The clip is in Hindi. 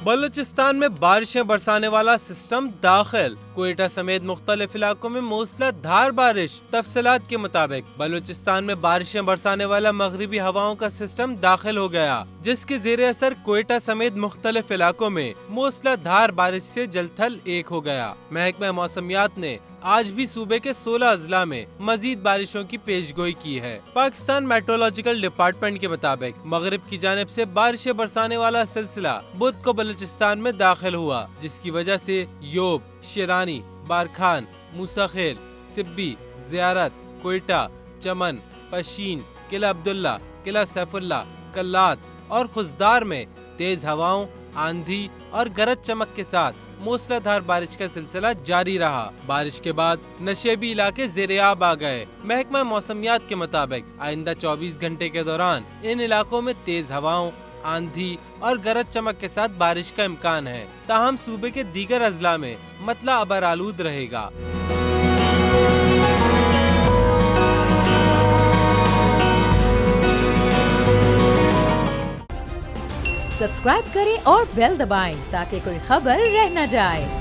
बलूचिस्तान में बारिशें बरसाने वाला सिस्टम दाखिल। क्वेटा समेत मुख्तलिफ इलाकों में मूसलाधार बारिश। तफसीलात के मुताबिक बलूचिस्तान में बारिशें बरसाने वाला मगरिबी हवाओं का सिस्टम दाखिल हो गया, जिसके जेर असर क्वेटा समेत मुख्तलिफ इलाकों में मूसलाधार बारिश से जलथल एक हो गया। महकमा मौसमियात ने आज भी सूबे के 16 अजला में मजीद बारिशों की पेशगोई की है। पाकिस्तान मेट्रोलॉजिकल डिपार्टमेंट के मुताबिक मगरिब की जानिब से बारिशें बरसाने वाला सिलसिला बुध को बलूचिस्तान में दाखिल हुआ, जिसकी वजह से योब, शिरानी, बारखान, मूसाखेल, सिब्बी, जियारत, क्वेटा, चमन, पशीन, किला अब्दुल्ला, किला सैफुल्ला, कल्लात और खुजदार में तेज हवाओं, आंधी और गरज चमक के साथ मूसलाधार बारिश का सिलसिला जारी रहा। बारिश के बाद नशेबी इलाके ज़ेरे-आब आ गए। महकमा मौसमियात के मुताबिक आइंदा 24 घंटे के दौरान इन इलाकों में तेज हवाओं, आंधी और गरज चमक के साथ बारिश का इम्कान है। ताहम सूबे के दीगर अजला में मतला अबर आलूद रहेगा। सब्सक्राइब करें और बेल दबाएं ताकि कोई खबर रह न जाए।